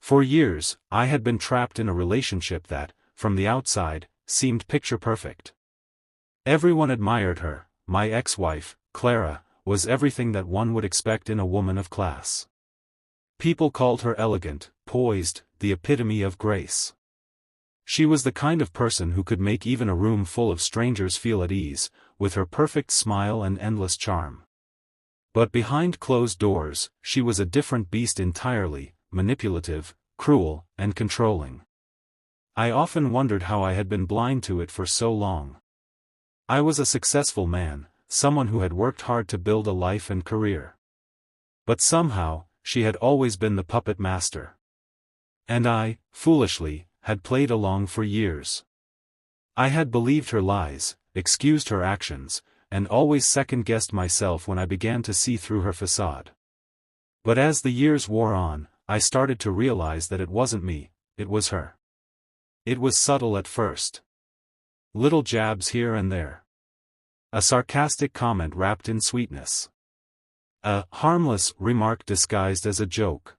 For years, I had been trapped in a relationship that, from the outside, seemed picture-perfect. Everyone admired her. My ex-wife, Clara, was everything that one would expect in a woman of class. People called her elegant, poised, the epitome of grace. She was the kind of person who could make even a room full of strangers feel at ease, with her perfect smile and endless charm. But behind closed doors, she was a different beast entirely, manipulative, cruel, and controlling. I often wondered how I had been blind to it for so long. I was a successful man, someone who had worked hard to build a life and career. But somehow, she had always been the puppet master. And I, foolishly, had played along for years. I had believed her lies, excused her actions, and always second-guessed myself when I began to see through her facade. But as the years wore on, I started to realize that it wasn't me, it was her. It was subtle at first. Little jabs here and there. A sarcastic comment wrapped in sweetness. A harmless remark disguised as a joke.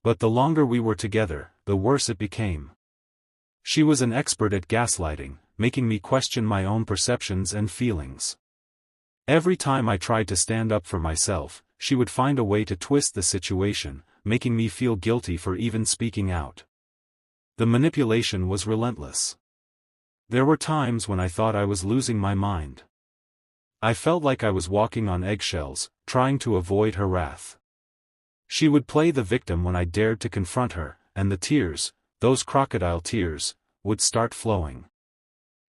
But the longer we were together, the worse it became. She was an expert at gaslighting, making me question my own perceptions and feelings. Every time I tried to stand up for myself, she would find a way to twist the situation, making me feel guilty for even speaking out. The manipulation was relentless. There were times when I thought I was losing my mind. I felt like I was walking on eggshells, trying to avoid her wrath. She would play the victim when I dared to confront her, and the tears, those crocodile tears, would start flowing.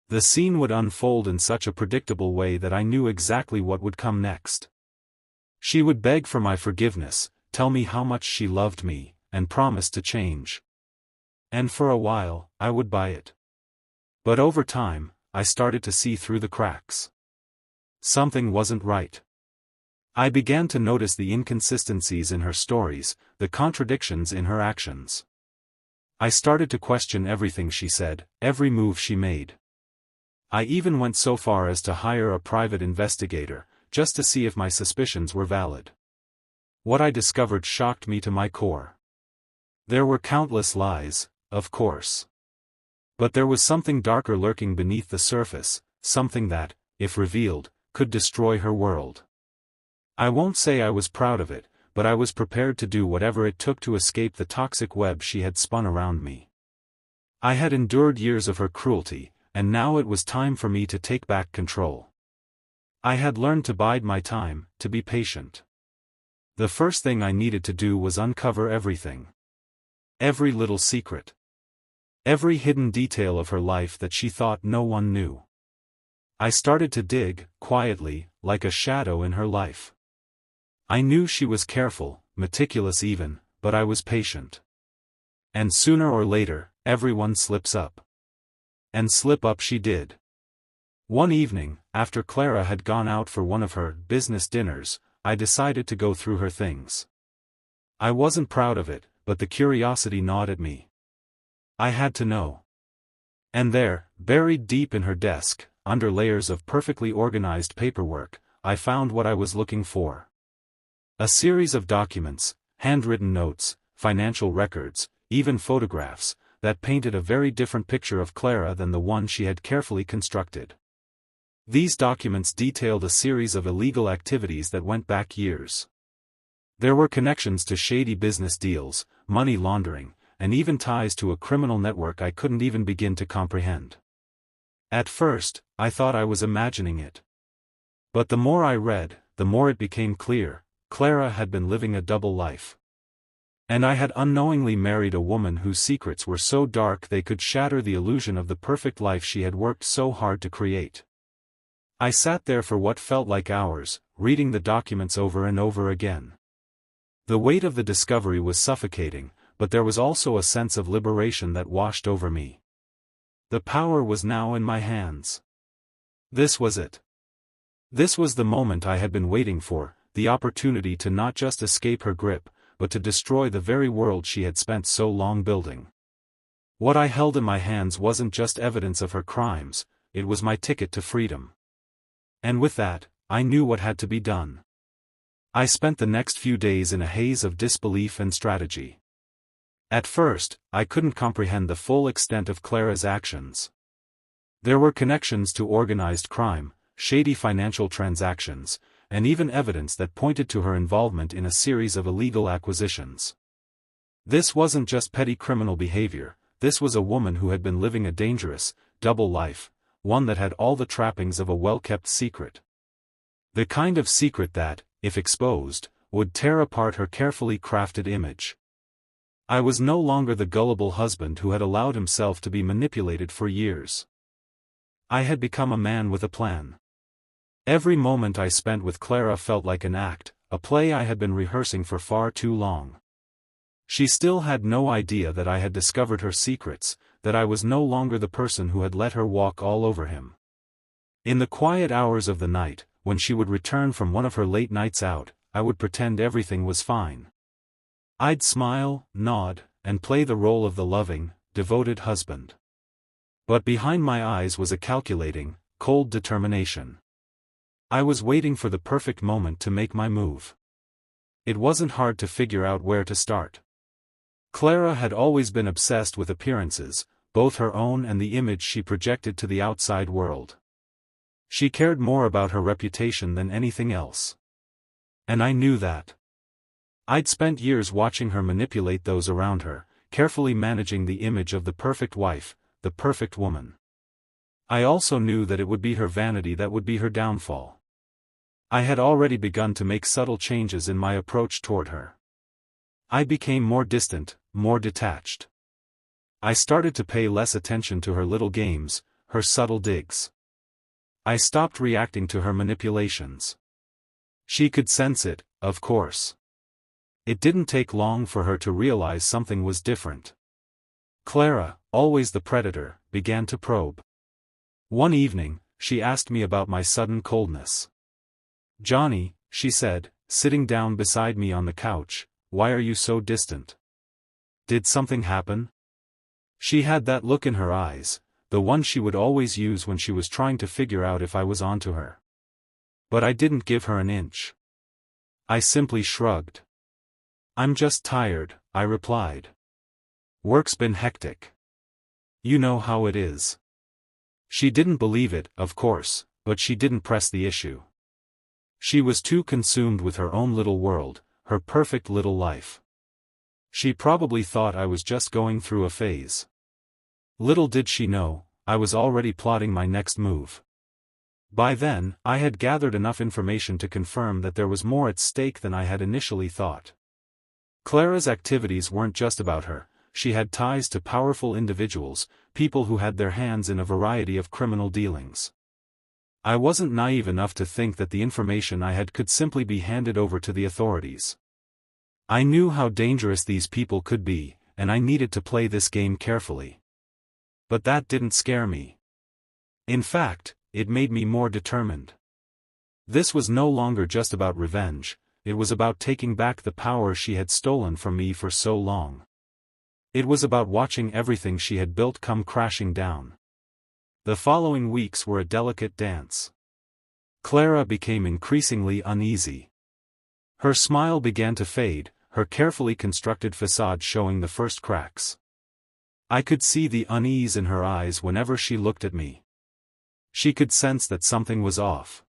The scene would unfold in such a predictable way that I knew exactly what would come next. She would beg for my forgiveness, tell me how much she loved me, and promise to change. And for a while, I would buy it. But over time, I started to see through the cracks. Something wasn't right. I began to notice the inconsistencies in her stories, the contradictions in her actions. I started to question everything she said, every move she made. I even went so far as to hire a private investigator, just to see if my suspicions were valid. What I discovered shocked me to my core. There were countless lies, of course. But there was something darker lurking beneath the surface, something that, if revealed, could destroy her world. I won't say I was proud of it, but I was prepared to do whatever it took to escape the toxic web she had spun around me. I had endured years of her cruelty, and now it was time for me to take back control. I had learned to bide my time, to be patient. The first thing I needed to do was uncover everything. Every little secret. Every hidden detail of her life that she thought no one knew. I started to dig, quietly, like a shadow in her life. I knew she was careful, meticulous even, but I was patient. And sooner or later, everyone slips up. And slip up she did. One evening, after Clara had gone out for one of her business dinners, I decided to go through her things. I wasn't proud of it, but the curiosity gnawed at me. I had to know. And there, buried deep in her desk, under layers of perfectly organized paperwork, I found what I was looking for. A series of documents, handwritten notes, financial records, even photographs, that painted a very different picture of Clara than the one she had carefully constructed. These documents detailed a series of illegal activities that went back years. There were connections to shady business deals, money laundering, and even ties to a criminal network I couldn't even begin to comprehend. At first, I thought I was imagining it. But the more I read, the more it became clear. Clara had been living a double life. And I had unknowingly married a woman whose secrets were so dark they could shatter the illusion of the perfect life she had worked so hard to create. I sat there for what felt like hours, reading the documents over and over again. The weight of the discovery was suffocating, but there was also a sense of liberation that washed over me. The power was now in my hands. This was it. This was the moment I had been waiting for, the opportunity to not just escape her grip, but to destroy the very world she had spent so long building. What I held in my hands wasn't just evidence of her crimes, it was my ticket to freedom. And with that, I knew what had to be done. I spent the next few days in a haze of disbelief and strategy. At first, I couldn't comprehend the full extent of Clara's actions. There were connections to organized crime, shady financial transactions, and even evidence that pointed to her involvement in a series of illegal acquisitions. This wasn't just petty criminal behavior, this was a woman who had been living a dangerous, double life, one that had all the trappings of a well-kept secret. The kind of secret that, if exposed, would tear apart her carefully crafted image. I was no longer the gullible husband who had allowed himself to be manipulated for years. I had become a man with a plan. Every moment I spent with Clara felt like an act, a play I had been rehearsing for far too long. She still had no idea that I had discovered her secrets, that I was no longer the person who had let her walk all over him. In the quiet hours of the night, when she would return from one of her late nights out, I would pretend everything was fine. I'd smile, nod, and play the role of the loving, devoted husband. But behind my eyes was a calculating, cold determination. I was waiting for the perfect moment to make my move. It wasn't hard to figure out where to start. Clara had always been obsessed with appearances, both her own and the image she projected to the outside world. She cared more about her reputation than anything else. And I knew that. I'd spent years watching her manipulate those around her, carefully managing the image of the perfect wife, the perfect woman. I also knew that it would be her vanity that would be her downfall. I had already begun to make subtle changes in my approach toward her. I became more distant, more detached. I started to pay less attention to her little games, her subtle digs. I stopped reacting to her manipulations. She could sense it, of course. It didn't take long for her to realize something was different. Clara, always the predator, began to probe. One evening, she asked me about my sudden coldness. "Johnny," she said, sitting down beside me on the couch, "why are you so distant? Did something happen?" She had that look in her eyes, the one she would always use when she was trying to figure out if I was onto her. But I didn't give her an inch. I simply shrugged. "I'm just tired," I replied. "Work's been hectic. You know how it is." She didn't believe it, of course, but she didn't press the issue. She was too consumed with her own little world, her perfect little life. She probably thought I was just going through a phase. Little did she know, I was already plotting my next move. By then, I had gathered enough information to confirm that there was more at stake than I had initially thought. Clara's activities weren't just about her, she had ties to powerful individuals, people who had their hands in a variety of criminal dealings. I wasn't naive enough to think that the information I had could simply be handed over to the authorities. I knew how dangerous these people could be, and I needed to play this game carefully. But that didn't scare me. In fact, it made me more determined. This was no longer just about revenge, it was about taking back the power she had stolen from me for so long. It was about watching everything she had built come crashing down. The following weeks were a delicate dance. Clara became increasingly uneasy. Her smile began to fade, her carefully constructed facade showing the first cracks. I could see the unease in her eyes whenever she looked at me. She could sense that something was off.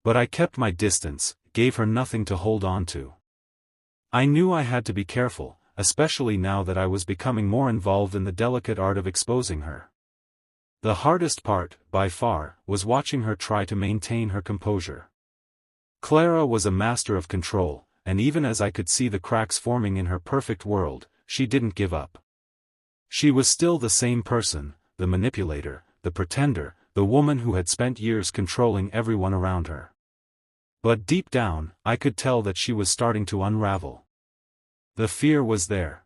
But I kept my distance, gave her nothing to hold on to. I knew I had to be careful, especially now that I was becoming more involved in the delicate art of exposing her. The hardest part, by far, was watching her try to maintain her composure. Clara was a master of control, and even as I could see the cracks forming in her perfect world, she didn't give up. She was still the same person, the manipulator, the pretender, the woman who had spent years controlling everyone around her. But deep down, I could tell that she was starting to unravel. The fear was there.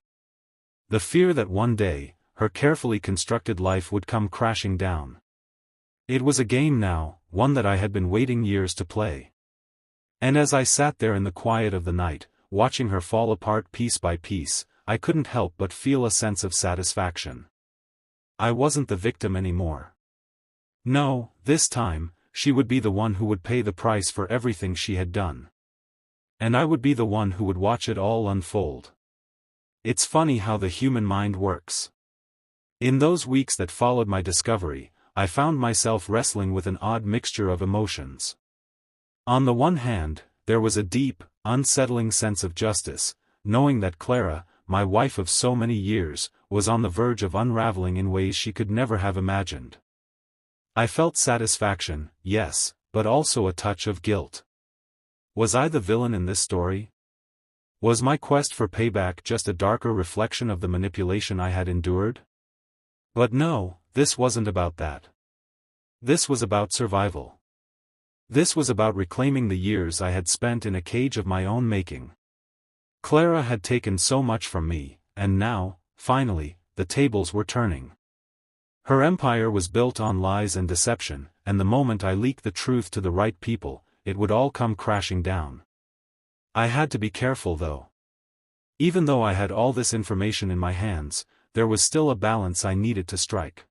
The fear that one day, her carefully constructed life would come crashing down. It was a game now, one that I had been waiting years to play. And as I sat there in the quiet of the night, watching her fall apart piece by piece, I couldn't help but feel a sense of satisfaction. I wasn't the victim anymore. No, this time, she would be the one who would pay the price for everything she had done. And I would be the one who would watch it all unfold. It's funny how the human mind works. In those weeks that followed my discovery, I found myself wrestling with an odd mixture of emotions. On the one hand, there was a deep, unsettling sense of justice, knowing that Clara, my wife of so many years, was on the verge of unraveling in ways she could never have imagined. I felt satisfaction, yes, but also a touch of guilt. Was I the villain in this story? Was my quest for payback just a darker reflection of the manipulation I had endured? But no, this wasn't about that. This was about survival. This was about reclaiming the years I had spent in a cage of my own making. Clara had taken so much from me, and now, finally, the tables were turning. Her empire was built on lies and deception, and the moment I leaked the truth to the right people, it would all come crashing down. I had to be careful though. Even though I had all this information in my hands, there was still a balance I needed to strike.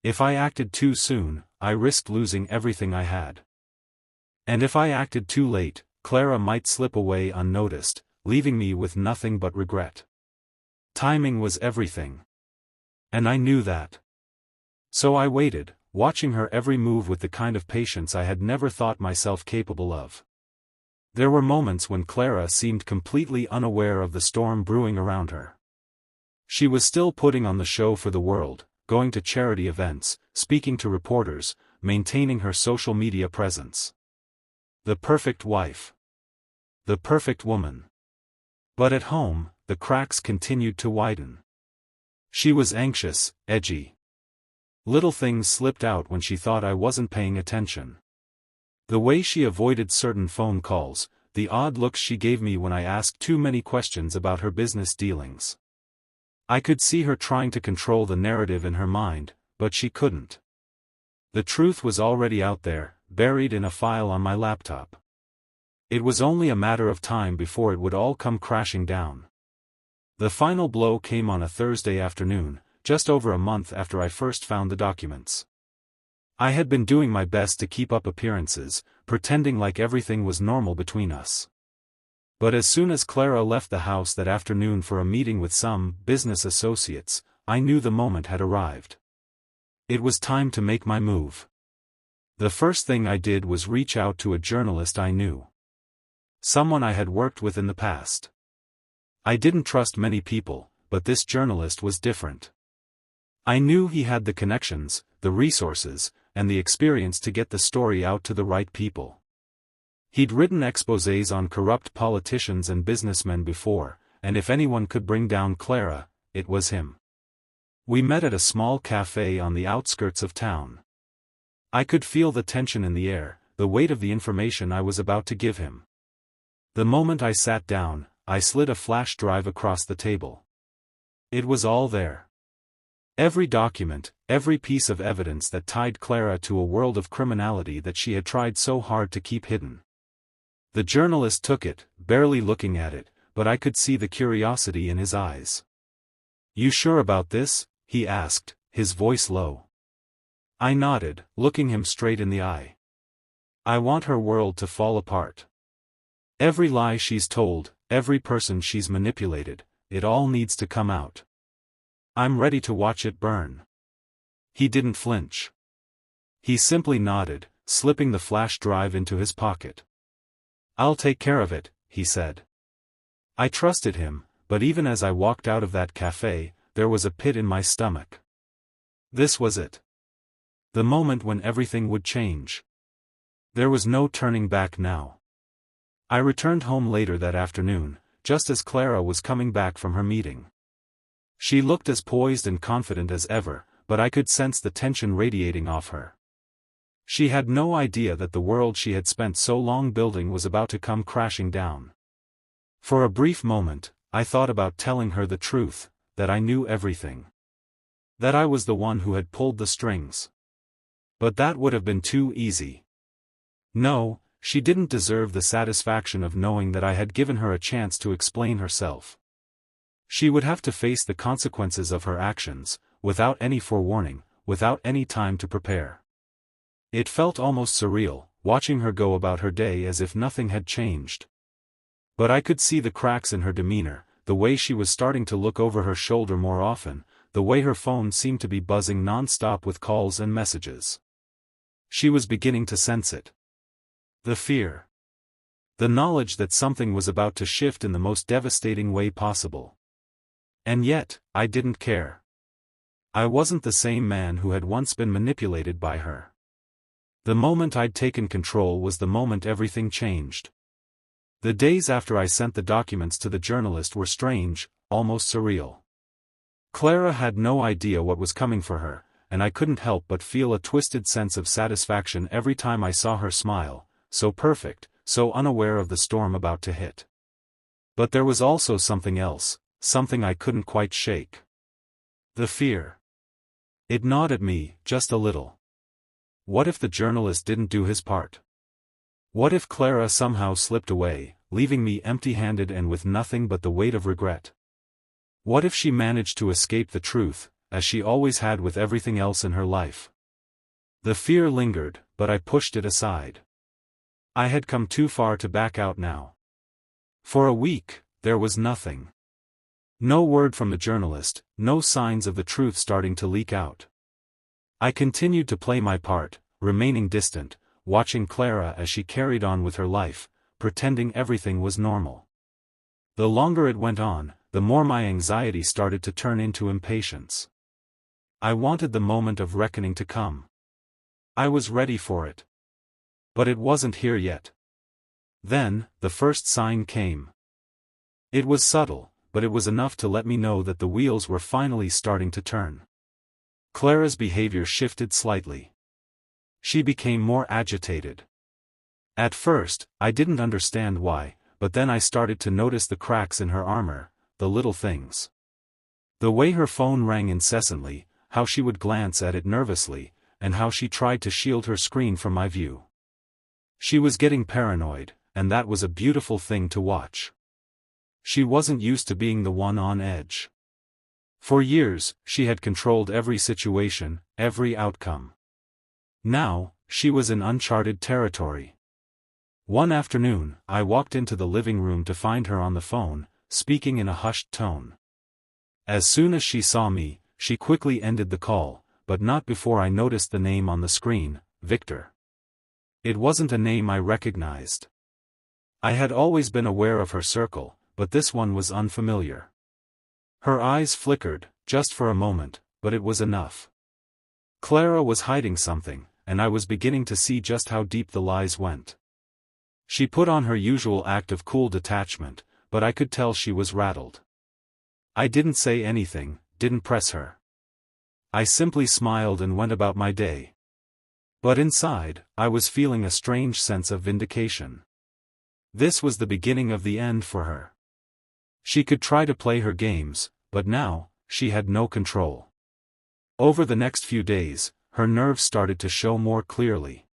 If I acted too soon, I risked losing everything I had. And if I acted too late, Clara might slip away unnoticed, leaving me with nothing but regret. Timing was everything. And I knew that. So I waited, watching her every move with the kind of patience I had never thought myself capable of. There were moments when Clara seemed completely unaware of the storm brewing around her. She was still putting on the show for the world, going to charity events, speaking to reporters, maintaining her social media presence. The perfect wife. The perfect woman. But at home, the cracks continued to widen. She was anxious, edgy. Little things slipped out when she thought I wasn't paying attention. The way she avoided certain phone calls, the odd looks she gave me when I asked too many questions about her business dealings. I could see her trying to control the narrative in her mind, but she couldn't. The truth was already out there, buried in a file on my laptop. It was only a matter of time before it would all come crashing down. The final blow came on a Thursday afternoon, just over a month after I first found the documents. I had been doing my best to keep up appearances, pretending like everything was normal between us. But as soon as Clara left the house that afternoon for a meeting with some business associates, I knew the moment had arrived. It was time to make my move. The first thing I did was reach out to a journalist I knew. Someone I had worked with in the past. I didn't trust many people, but this journalist was different. I knew he had the connections, the resources, and the experience to get the story out to the right people. He'd written exposés on corrupt politicians and businessmen before, and if anyone could bring down Clara, it was him. We met at a small cafe on the outskirts of town. I could feel the tension in the air, the weight of the information I was about to give him. The moment I sat down, I slid a flash drive across the table. It was all there. Every document, every piece of evidence that tied Clara to a world of criminality that she had tried so hard to keep hidden. The journalist took it, barely looking at it, but I could see the curiosity in his eyes. "You sure about this?" he asked, his voice low. I nodded, looking him straight in the eye. "I want her world to fall apart. Every lie she's told, every person she's manipulated, it all needs to come out. I'm ready to watch it burn." He didn't flinch. He simply nodded, slipping the flash drive into his pocket. "I'll take care of it," he said. I trusted him, but even as I walked out of that cafe, there was a pit in my stomach. This was it. The moment when everything would change. There was no turning back now. I returned home later that afternoon, just as Clara was coming back from her meeting. She looked as poised and confident as ever, but I could sense the tension radiating off her. She had no idea that the world she had spent so long building was about to come crashing down. For a brief moment, I thought about telling her the truth, that I knew everything. That I was the one who had pulled the strings. But that would have been too easy. No, she didn't deserve the satisfaction of knowing that I had given her a chance to explain herself. She would have to face the consequences of her actions, without any forewarning, without any time to prepare. It felt almost surreal, watching her go about her day as if nothing had changed. But I could see the cracks in her demeanor, the way she was starting to look over her shoulder more often, the way her phone seemed to be buzzing non-stop with calls and messages. She was beginning to sense it. The fear. The knowledge that something was about to shift in the most devastating way possible. And yet, I didn't care. I wasn't the same man who had once been manipulated by her. The moment I'd taken control was the moment everything changed. The days after I sent the documents to the journalist were strange, almost surreal. Clara had no idea what was coming for her, and I couldn't help but feel a twisted sense of satisfaction every time I saw her smile, so perfect, so unaware of the storm about to hit. But there was also something else, something I couldn't quite shake. The fear. It gnawed at me, just a little. What if the journalist didn't do his part? What if Clara somehow slipped away, leaving me empty-handed and with nothing but the weight of regret? What if she managed to escape the truth, as she always had with everything else in her life? The fear lingered, but I pushed it aside. I had come too far to back out now. For a week, there was nothing. No word from the journalist, no signs of the truth starting to leak out. I continued to play my part, remaining distant, watching Clara as she carried on with her life, pretending everything was normal. The longer it went on, the more my anxiety started to turn into impatience. I wanted the moment of reckoning to come. I was ready for it. But it wasn't here yet. Then, the first sign came. It was subtle, but it was enough to let me know that the wheels were finally starting to turn. Clara's behavior shifted slightly. She became more agitated. At first, I didn't understand why, but then I started to notice the cracks in her armor, the little things. The way her phone rang incessantly, how she would glance at it nervously, and how she tried to shield her screen from my view. She was getting paranoid, and that was a beautiful thing to watch. She wasn't used to being the one on edge. For years, she had controlled every situation, every outcome. Now, she was in uncharted territory. One afternoon, I walked into the living room to find her on the phone, speaking in a hushed tone. As soon as she saw me, she quickly ended the call, but not before I noticed the name on the screen, Victor. It wasn't a name I recognized. I had always been aware of her circle, but this one was unfamiliar. Her eyes flickered, just for a moment, but it was enough. Clara was hiding something, and I was beginning to see just how deep the lies went. She put on her usual act of cool detachment, but I could tell she was rattled. I didn't say anything, didn't press her. I simply smiled and went about my day. But inside, I was feeling a strange sense of vindication. This was the beginning of the end for her. She could try to play her games, but now, she had no control. Over the next few days, her nerves started to show more clearly.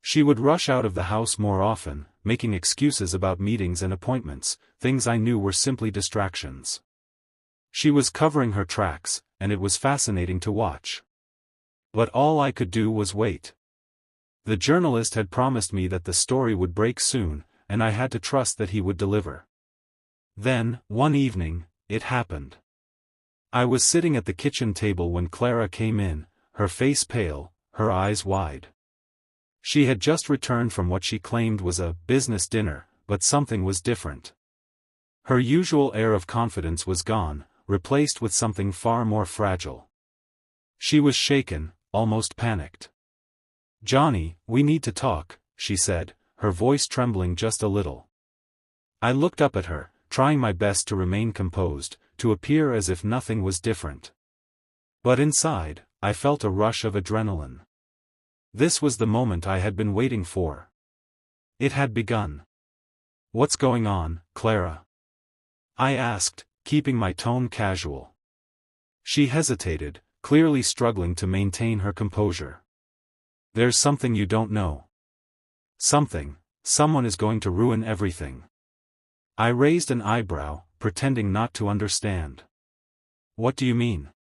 She would rush out of the house more often, making excuses about meetings and appointments, things I knew were simply distractions. She was covering her tracks, and it was fascinating to watch. But all I could do was wait. The journalist had promised me that the story would break soon, and I had to trust that he would deliver. Then, one evening, it happened. I was sitting at the kitchen table when Clara came in, her face pale, her eyes wide. She had just returned from what she claimed was a business dinner, but something was different. Her usual air of confidence was gone, replaced with something far more fragile. She was shaken, almost panicked. "Johnny, we need to talk," she said, her voice trembling just a little. I looked up at her, trying my best to remain composed, to appear as if nothing was different. But inside, I felt a rush of adrenaline. This was the moment I had been waiting for. It had begun. "What's going on, Clara?" I asked, keeping my tone casual. She hesitated, clearly struggling to maintain her composure. "There's something you don't know. Someone is going to ruin everything." I raised an eyebrow, pretending not to understand. "What do you mean?"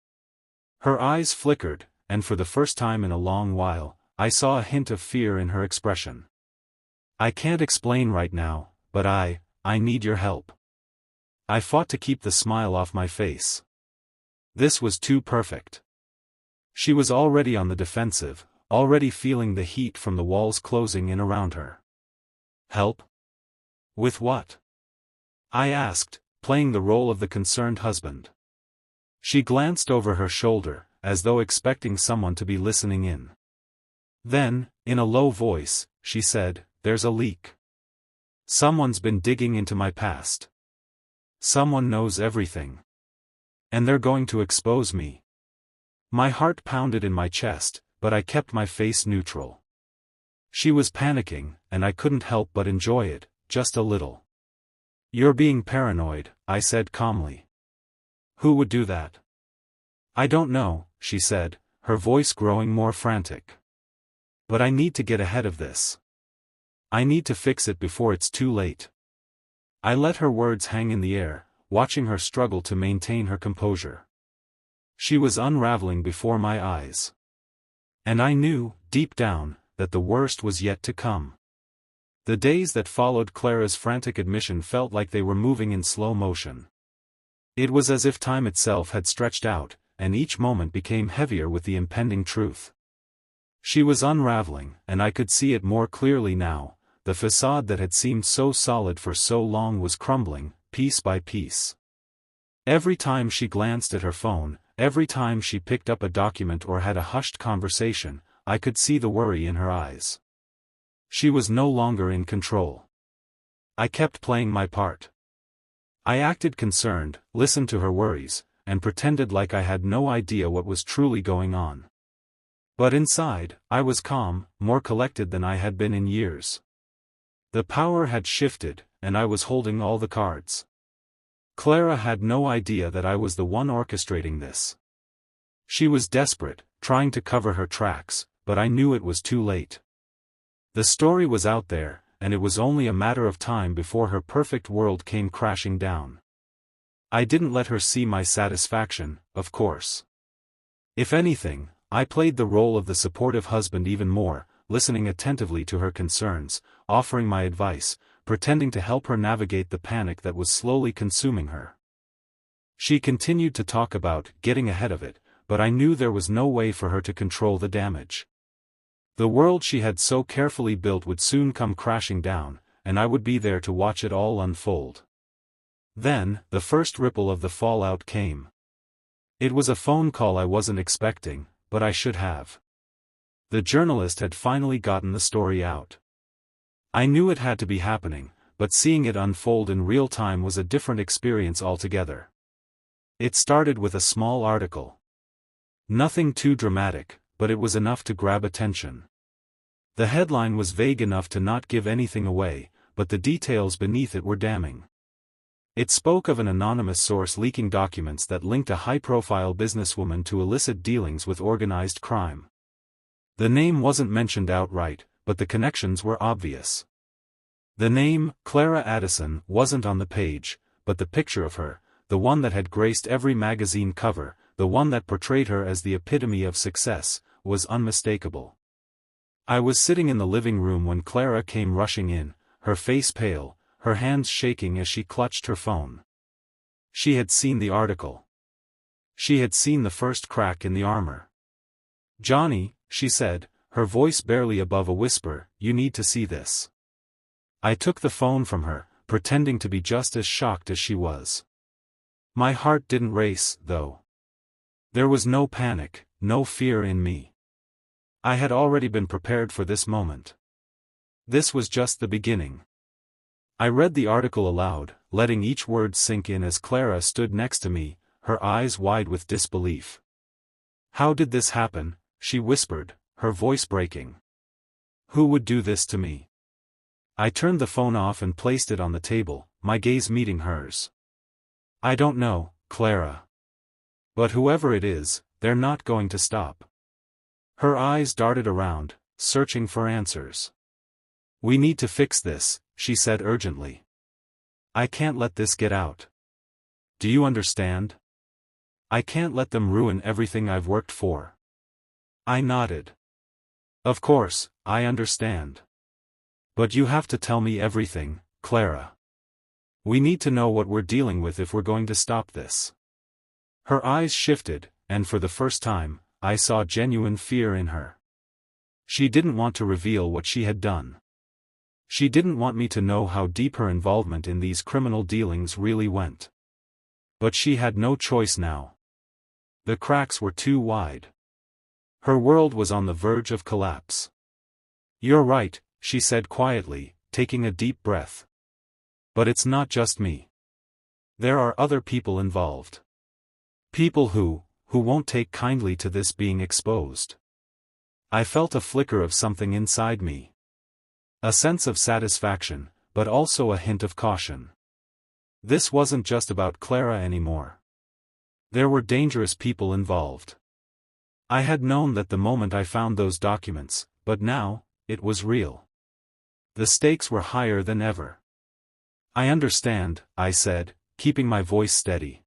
Her eyes flickered, and for the first time in a long while, I saw a hint of fear in her expression. "I can't explain right now, but I need your help." I fought to keep the smile off my face. This was too perfect. She was already on the defensive, already feeling the heat from the walls closing in around her. Help? With what? I asked, playing the role of the concerned husband. She glanced over her shoulder, as though expecting someone to be listening in. Then, in a low voice, she said, "There's a leak. Someone's been digging into my past. Someone knows everything. And they're going to expose me." My heart pounded in my chest, but I kept my face neutral. She was panicking, and I couldn't help but enjoy it, just a little. "You're being paranoid," I said calmly. "Who would do that?" "I don't know," she said, her voice growing more frantic. "But I need to get ahead of this. I need to fix it before it's too late." I let her words hang in the air, watching her struggle to maintain her composure. She was unraveling before my eyes. And I knew, deep down, that the worst was yet to come. The days that followed Clara's frantic admission felt like they were moving in slow motion. It was as if time itself had stretched out, and each moment became heavier with the impending truth. She was unraveling, and I could see it more clearly now. The facade that had seemed so solid for so long was crumbling, piece by piece. Every time she glanced at her phone, every time she picked up a document or had a hushed conversation, I could see the worry in her eyes. She was no longer in control. I kept playing my part. I acted concerned, listened to her worries, and pretended like I had no idea what was truly going on. But inside, I was calm, more collected than I had been in years. The power had shifted, and I was holding all the cards. Clara had no idea that I was the one orchestrating this. She was desperate, trying to cover her tracks, but I knew it was too late. The story was out there, and it was only a matter of time before her perfect world came crashing down. I didn't let her see my satisfaction, of course. If anything, I played the role of the supportive husband even more, listening attentively to her concerns, offering my advice, pretending to help her navigate the panic that was slowly consuming her. She continued to talk about getting ahead of it, but I knew there was no way for her to control the damage. The world she had so carefully built would soon come crashing down, and I would be there to watch it all unfold. Then, the first ripple of the fallout came. It was a phone call I wasn't expecting, but I should have. The journalist had finally gotten the story out. I knew it had to be happening, but seeing it unfold in real time was a different experience altogether. It started with a small article. Nothing too dramatic, but it was enough to grab attention. The headline was vague enough to not give anything away, but the details beneath it were damning. It spoke of an anonymous source leaking documents that linked a high-profile businesswoman to illicit dealings with organized crime. The name wasn't mentioned outright, but the connections were obvious. The name, Clara Addison, wasn't on the page, but the picture of her, the one that had graced every magazine cover, the one that portrayed her as the epitome of success, was unmistakable. I was sitting in the living room when Clara came rushing in, her face pale, her hands shaking as she clutched her phone. She had seen the article. She had seen the first crack in the armor. "Johnny," she said, her voice barely above a whisper, "you need to see this." I took the phone from her, pretending to be just as shocked as she was. My heart didn't race, though. There was no panic, no fear in me. I had already been prepared for this moment. This was just the beginning. I read the article aloud, letting each word sink in as Clara stood next to me, her eyes wide with disbelief. "How did this happen?" she whispered, her voice breaking. "Who would do this to me?" I turned the phone off and placed it on the table, my gaze meeting hers. "I don't know, Clara. But whoever it is, they're not going to stop." Her eyes darted around, searching for answers. "We need to fix this," she said urgently. "I can't let this get out. Do you understand? I can't let them ruin everything I've worked for." I nodded. "Of course, I understand. But you have to tell me everything, Clara. We need to know what we're dealing with if we're going to stop this." Her eyes shifted, and for the first time, I saw genuine fear in her. She didn't want to reveal what she had done. She didn't want me to know how deep her involvement in these criminal dealings really went. But she had no choice now. The cracks were too wide. Her world was on the verge of collapse. "You're right," she said quietly, taking a deep breath. "But it's not just me. There are other people involved. People who won't take kindly to this being exposed." I felt a flicker of something inside me. A sense of satisfaction, but also a hint of caution. This wasn't just about Clara anymore. There were dangerous people involved. I had known that the moment I found those documents, but now, it was real. The stakes were higher than ever. "I understand," I said, keeping my voice steady.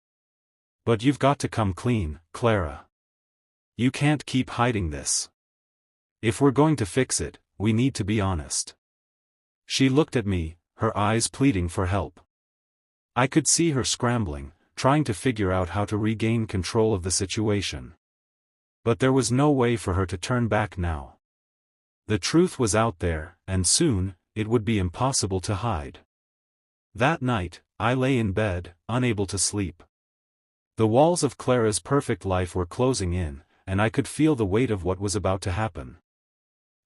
"But you've got to come clean, Clara. You can't keep hiding this. If we're going to fix it, we need to be honest." She looked at me, her eyes pleading for help. I could see her scrambling, trying to figure out how to regain control of the situation. But there was no way for her to turn back now. The truth was out there, and soon, it would be impossible to hide. That night, I lay in bed, unable to sleep. The walls of Clara's perfect life were closing in, and I could feel the weight of what was about to happen.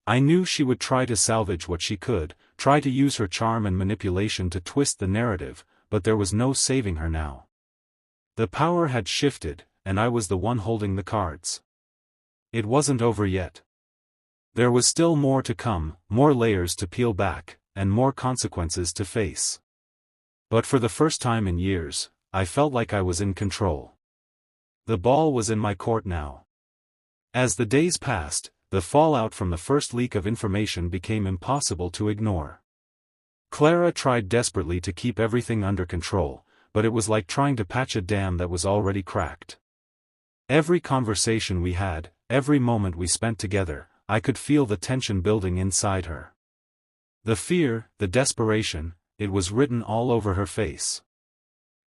I knew she would try to salvage what she could, try to use her charm and manipulation to twist the narrative, but there was no saving her now. The power had shifted, and I was the one holding the cards. It wasn't over yet. There was still more to come, more layers to peel back, and more consequences to face. But for the first time in years, I felt like I was in control. The ball was in my court now. As the days passed, the fallout from the first leak of information became impossible to ignore. Clara tried desperately to keep everything under control, but it was like trying to patch a dam that was already cracked. Every conversation we had, every moment we spent together, I could feel the tension building inside her. The fear, the desperation, it was written all over her face.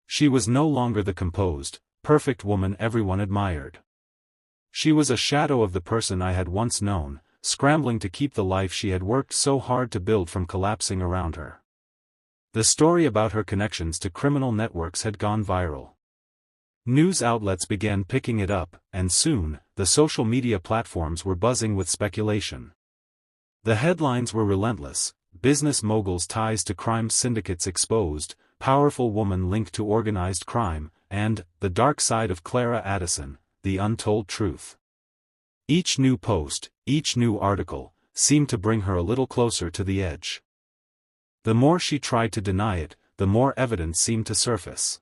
She was no longer the composed, perfect woman everyone admired. She was a shadow of the person I had once known, scrambling to keep the life she had worked so hard to build from collapsing around her. The story about her connections to criminal networks had gone viral. News outlets began picking it up, and soon, the social media platforms were buzzing with speculation. The headlines were relentless: business moguls' ties to crime syndicates exposed, powerful woman linked to organized crime, and the dark side of Clara Addison, the untold truth. Each new post, each new article, seemed to bring her a little closer to the edge. The more she tried to deny it, the more evidence seemed to surface.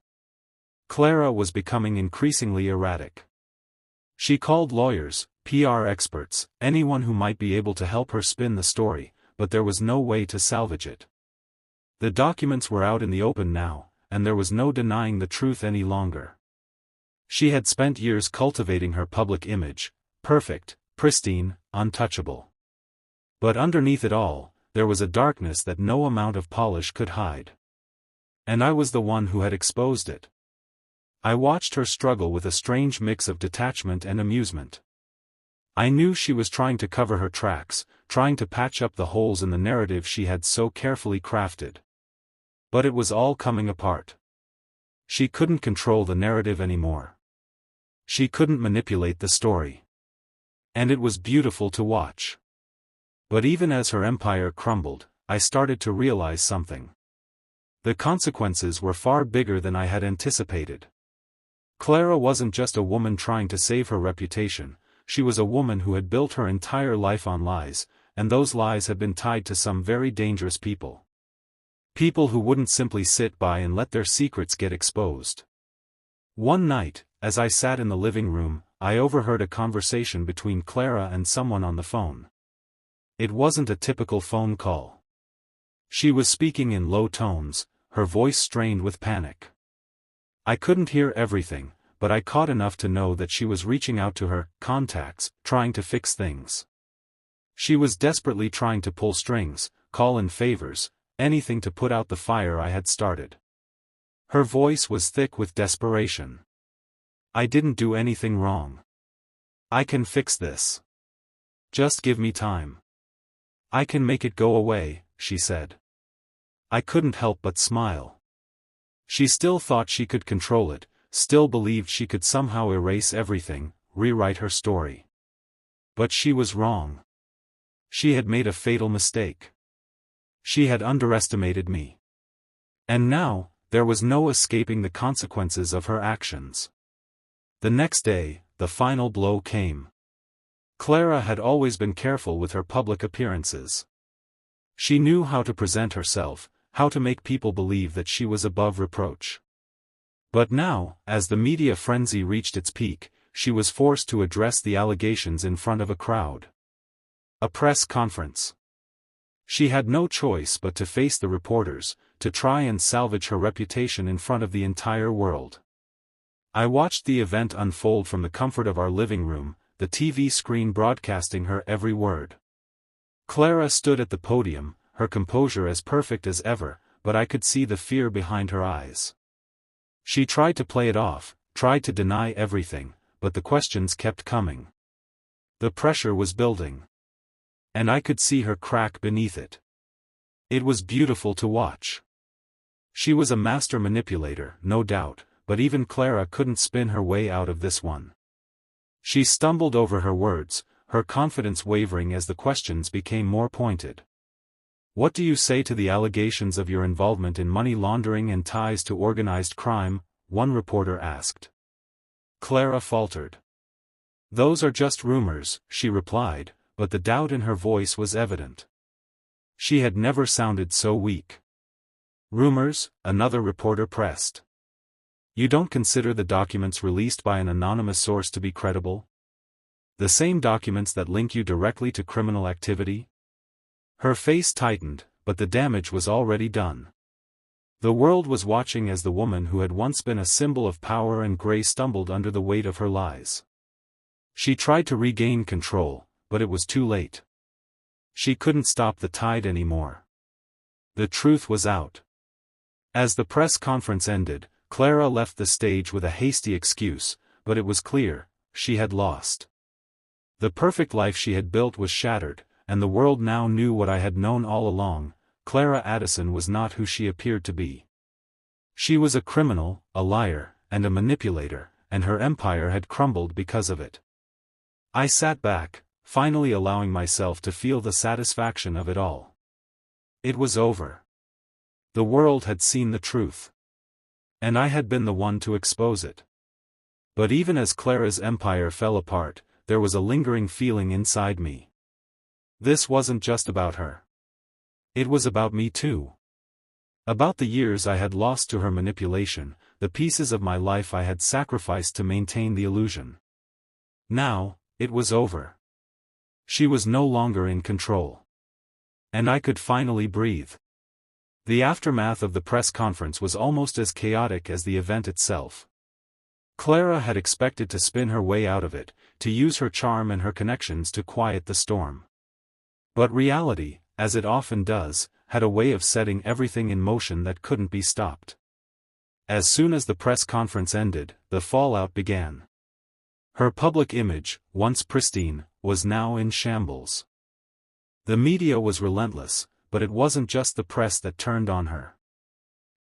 Clara was becoming increasingly erratic. She called lawyers, PR experts, anyone who might be able to help her spin the story, but there was no way to salvage it. The documents were out in the open now, and there was no denying the truth any longer. She had spent years cultivating her public image, perfect, pristine, untouchable. But underneath it all, there was a darkness that no amount of polish could hide. And I was the one who had exposed it. I watched her struggle with a strange mix of detachment and amusement. I knew she was trying to cover her tracks, trying to patch up the holes in the narrative she had so carefully crafted. But it was all coming apart. She couldn't control the narrative anymore. She couldn't manipulate the story. And it was beautiful to watch. But even as her empire crumbled, I started to realize something. The consequences were far bigger than I had anticipated. Clara wasn't just a woman trying to save her reputation, she was a woman who had built her entire life on lies, and those lies had been tied to some very dangerous people. People who wouldn't simply sit by and let their secrets get exposed. One night, as I sat in the living room, I overheard a conversation between Clara and someone on the phone. It wasn't a typical phone call. She was speaking in low tones, her voice strained with panic. I couldn't hear everything, but I caught enough to know that she was reaching out to her contacts, trying to fix things. She was desperately trying to pull strings, call in favors, anything to put out the fire I had started. Her voice was thick with desperation. "I didn't do anything wrong. I can fix this. Just give me time. I can make it go away," she said. I couldn't help but smile. She still thought she could control it, still believed she could somehow erase everything, rewrite her story. But she was wrong. She had made a fatal mistake. She had underestimated me. And now, there was no escaping the consequences of her actions. The next day, the final blow came. Clara had always been careful with her public appearances. She knew how to present herself, how to make people believe that she was above reproach. But now, as the media frenzy reached its peak, she was forced to address the allegations in front of a crowd. A press conference. She had no choice but to face the reporters, to try and salvage her reputation in front of the entire world. I watched the event unfold from the comfort of our living room, the TV screen broadcasting her every word. Clara stood at the podium, her composure as perfect as ever, but I could see the fear behind her eyes. She tried to play it off, tried to deny everything, but the questions kept coming. The pressure was building. And I could see her crack beneath it. It was beautiful to watch. She was a master manipulator, no doubt, but even Clara couldn't spin her way out of this one. She stumbled over her words, her confidence wavering as the questions became more pointed. "What do you say to the allegations of your involvement in money laundering and ties to organized crime?" one reporter asked. Clara faltered. "Those are just rumors," she replied, but the doubt in her voice was evident. She had never sounded so weak. "Rumors?" another reporter pressed. "You don't consider the documents released by an anonymous source to be credible? The same documents that link you directly to criminal activity?" Her face tightened, but the damage was already done. The world was watching as the woman who had once been a symbol of power and grace stumbled under the weight of her lies. She tried to regain control, but it was too late. She couldn't stop the tide anymore. The truth was out. As the press conference ended, Clara left the stage with a hasty excuse, but it was clear, she had lost. The perfect life she had built was shattered, and the world now knew what I had known all along: Clara Addison was not who she appeared to be. She was a criminal, a liar, and a manipulator, and her empire had crumbled because of it. I sat back, finally allowing myself to feel the satisfaction of it all. It was over. The world had seen the truth. And I had been the one to expose it. But even as Clara's empire fell apart, there was a lingering feeling inside me. This wasn't just about her. It was about me too. About the years I had lost to her manipulation, the pieces of my life I had sacrificed to maintain the illusion. Now, it was over. She was no longer in control. And I could finally breathe. The aftermath of the press conference was almost as chaotic as the event itself. Clara had expected to spin her way out of it, to use her charm and her connections to quiet the storm. But reality, as it often does, had a way of setting everything in motion that couldn't be stopped. As soon as the press conference ended, the fallout began. Her public image, once pristine, was now in shambles. The media was relentless, but it wasn't just the press that turned on her.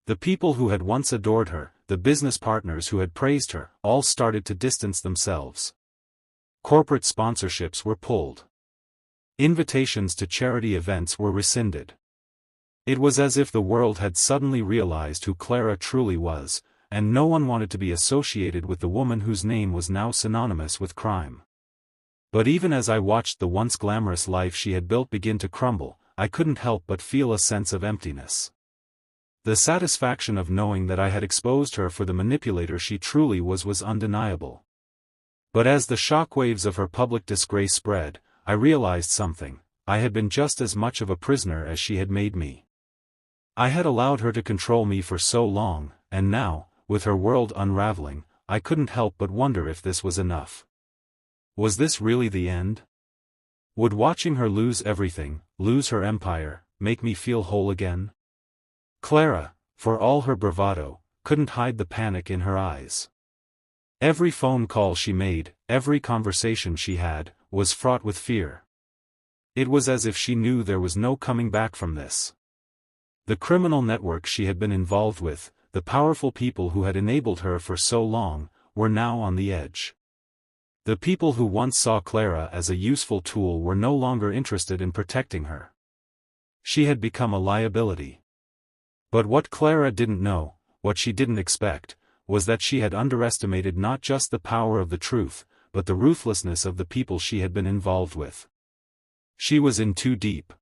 The people who had once adored her, the business partners who had praised her, all started to distance themselves. Corporate sponsorships were pulled. Invitations to charity events were rescinded. It was as if the world had suddenly realized who Clara truly was, and no one wanted to be associated with the woman whose name was now synonymous with crime. But even as I watched the once glamorous life she had built begin to crumble, I couldn't help but feel a sense of emptiness. The satisfaction of knowing that I had exposed her for the manipulator she truly was undeniable. But as the shockwaves of her public disgrace spread, I realized something: I had been just as much of a prisoner as she had made me. I had allowed her to control me for so long, and now, with her world unraveling, I couldn't help but wonder if this was enough. Was this really the end? Would watching her lose everything, lose her empire, make me feel whole again? Clara, for all her bravado, couldn't hide the panic in her eyes. Every phone call she made, every conversation she had, was fraught with fear. It was as if she knew there was no coming back from this. The criminal network she had been involved with, the powerful people who had enabled her for so long, were now on the edge. The people who once saw Clara as a useful tool were no longer interested in protecting her. She had become a liability. But what Clara didn't know, what she didn't expect, was that she had underestimated not just the power of the truth, but the ruthlessness of the people she had been involved with. She was in too deep.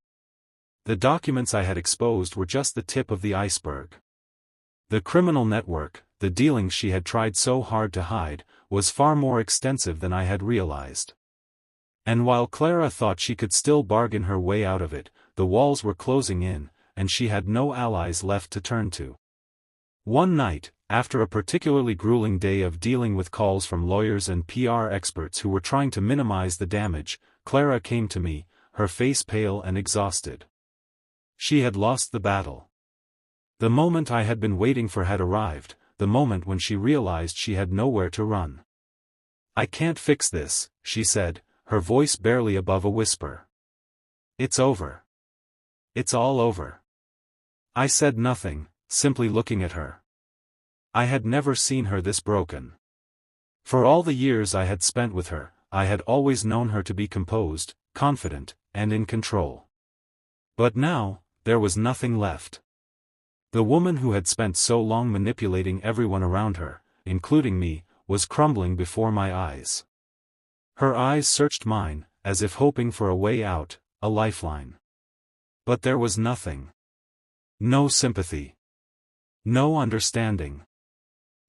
The documents I had exposed were just the tip of the iceberg. The criminal network, the dealings she had tried so hard to hide, was far more extensive than I had realized. And while Clara thought she could still bargain her way out of it, the walls were closing in, and she had no allies left to turn to. One night, after a particularly grueling day of dealing with calls from lawyers and PR experts who were trying to minimize the damage, Clara came to me, her face pale and exhausted. She had lost the battle. The moment I had been waiting for had arrived, the moment when she realized she had nowhere to run. "I can't fix this," she said, her voice barely above a whisper. "It's over. It's all over." I said nothing, simply looking at her. I had never seen her this broken. For all the years I had spent with her, I had always known her to be composed, confident, and in control. But now, there was nothing left. The woman who had spent so long manipulating everyone around her, including me, was crumbling before my eyes. Her eyes searched mine, as if hoping for a way out, a lifeline. But there was nothing. No sympathy. No understanding.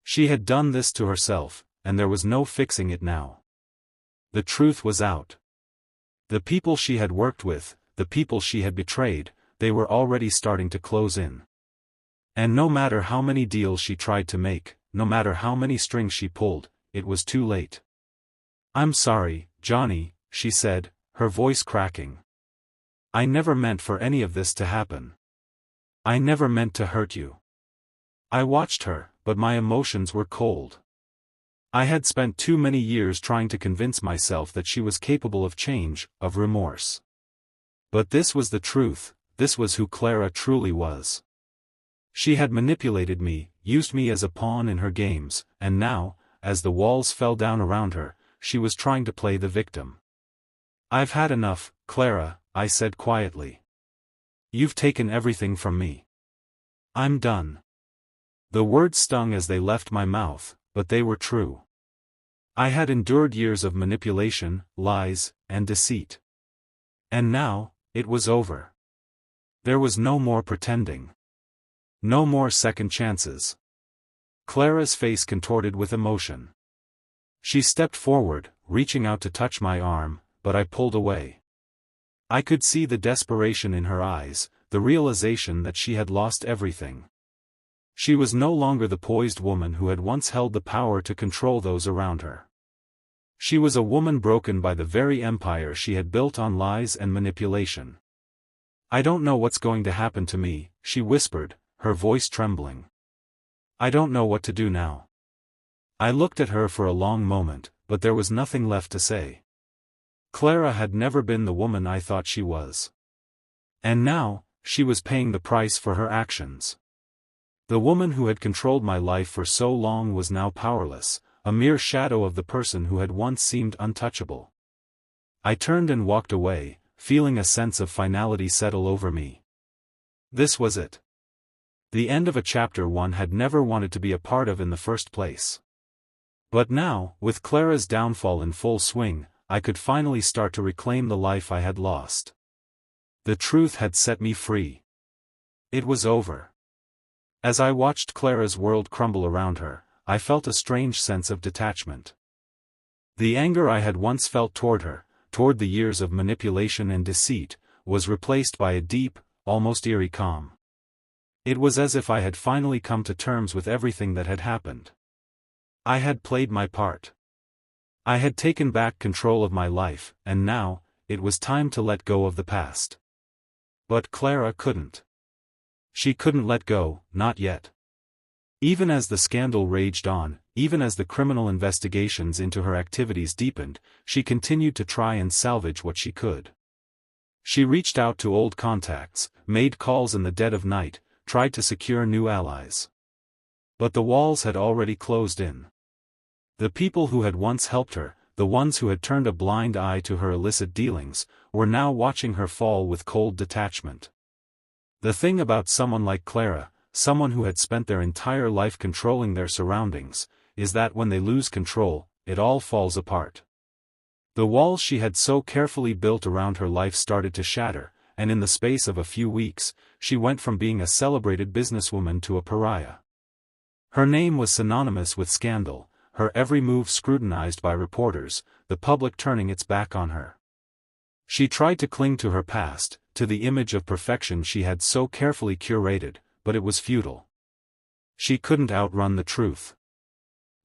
She had done this to herself, and there was no fixing it now. The truth was out. The people she had worked with, the people she had betrayed, they were already starting to close in. And no matter how many deals she tried to make, no matter how many strings she pulled, it was too late. "I'm sorry, Johnny," she said, her voice cracking. "I never meant for any of this to happen. I never meant to hurt you." I watched her, but my emotions were cold. I had spent too many years trying to convince myself that she was capable of change, of remorse. But this was the truth, this was who Clara truly was. She had manipulated me, used me as a pawn in her games, and now, as the walls fell down around her, she was trying to play the victim. "I've had enough, Clara," I said quietly. "You've taken everything from me. I'm done." The words stung as they left my mouth, but they were true. I had endured years of manipulation, lies, and deceit. And now, it was over. There was no more pretending. No more second chances. Clara's face contorted with emotion. She stepped forward, reaching out to touch my arm, but I pulled away. I could see the desperation in her eyes, the realization that she had lost everything. She was no longer the poised woman who had once held the power to control those around her. She was a woman broken by the very empire she had built on lies and manipulation. "I don't know what's going to happen to me," she whispered, her voice trembling. "I don't know what to do now." I looked at her for a long moment, but there was nothing left to say. Clara had never been the woman I thought she was. And now, she was paying the price for her actions. The woman who had controlled my life for so long was now powerless, a mere shadow of the person who had once seemed untouchable. I turned and walked away, feeling a sense of finality settle over me. This was it. The end of a chapter one had never wanted to be a part of in the first place. But now, with Clara's downfall in full swing, I could finally start to reclaim the life I had lost. The truth had set me free. It was over. As I watched Clara's world crumble around her, I felt a strange sense of detachment. The anger I had once felt toward her, toward the years of manipulation and deceit, was replaced by a deep, almost eerie calm. It was as if I had finally come to terms with everything that had happened. I had played my part. I had taken back control of my life, and now, it was time to let go of the past. But Clara couldn't. She couldn't let go, not yet. Even as the scandal raged on, even as the criminal investigations into her activities deepened, she continued to try and salvage what she could. She reached out to old contacts, made calls in the dead of night, tried to secure new allies. But the walls had already closed in. The people who had once helped her, the ones who had turned a blind eye to her illicit dealings, were now watching her fall with cold detachment. The thing about someone like Clara, someone who had spent their entire life controlling their surroundings, is that when they lose control, it all falls apart. The walls she had so carefully built around her life started to shatter, and in the space of a few weeks, she went from being a celebrated businesswoman to a pariah. Her name was synonymous with scandal, her every move scrutinized by reporters, the public turning its back on her. She tried to cling to her past, to the image of perfection she had so carefully curated, but it was futile. She couldn't outrun the truth.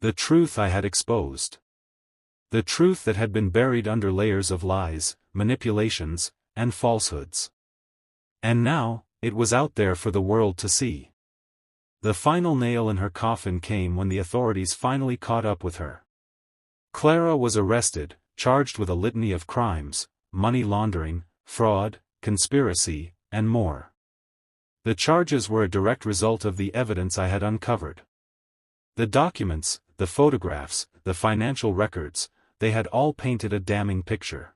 The truth I had exposed. The truth that had been buried under layers of lies, manipulations, and falsehoods. And now, it was out there for the world to see. The final nail in her coffin came when the authorities finally caught up with her. Clara was arrested, charged with a litany of crimes, money laundering, fraud, conspiracy, and more. The charges were a direct result of the evidence I had uncovered. The documents, the photographs, the financial records, they had all painted a damning picture.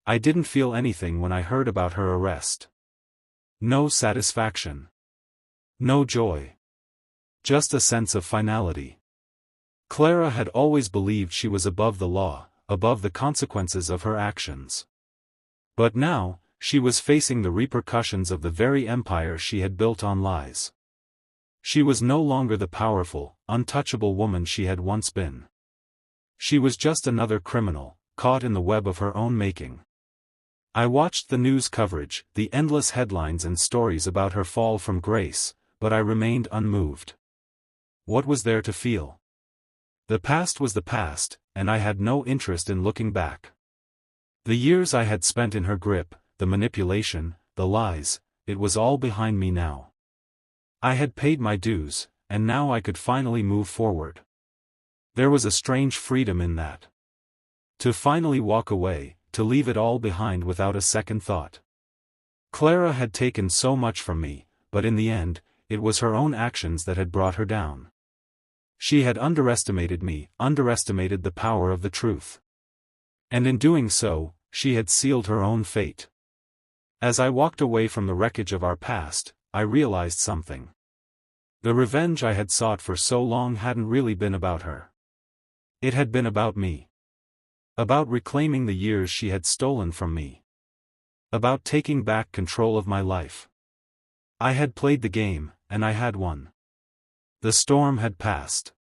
I didn't feel anything when I heard about her arrest. No satisfaction. No joy. Just a sense of finality. Clara had always believed she was above the law, above the consequences of her actions. But now, she was facing the repercussions of the very empire she had built on lies. She was no longer the powerful, untouchable woman she had once been. She was just another criminal, caught in the web of her own making. I watched the news coverage, the endless headlines and stories about her fall from grace, but I remained unmoved. What was there to feel? The past was the past, and I had no interest in looking back. The years I had spent in her grip, the manipulation, the lies, it was all behind me now. I had paid my dues, and now I could finally move forward. There was a strange freedom in that. To finally walk away, to leave it all behind without a second thought. Clara had taken so much from me, but in the end, it was her own actions that had brought her down. She had underestimated me, underestimated the power of the truth. And in doing so, she had sealed her own fate. As I walked away from the wreckage of our past, I realized something. The revenge I had sought for so long hadn't really been about her. It had been about me. About reclaiming the years she had stolen from me. About taking back control of my life. I had played the game, and I had won. The storm had passed.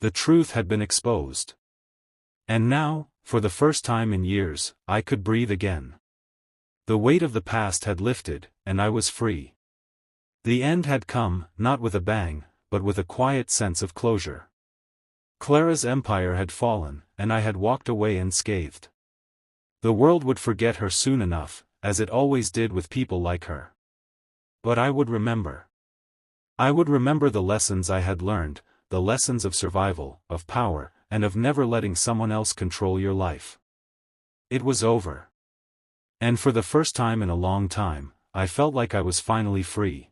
The truth had been exposed. And now, for the first time in years, I could breathe again. The weight of the past had lifted, and I was free. The end had come, not with a bang, but with a quiet sense of closure. Clara's empire had fallen, and I had walked away unscathed. The world would forget her soon enough, as it always did with people like her. But I would remember. I would remember the lessons I had learned, the lessons of survival, of power, and of never letting someone else control your life. It was over. And for the first time in a long time, I felt like I was finally free.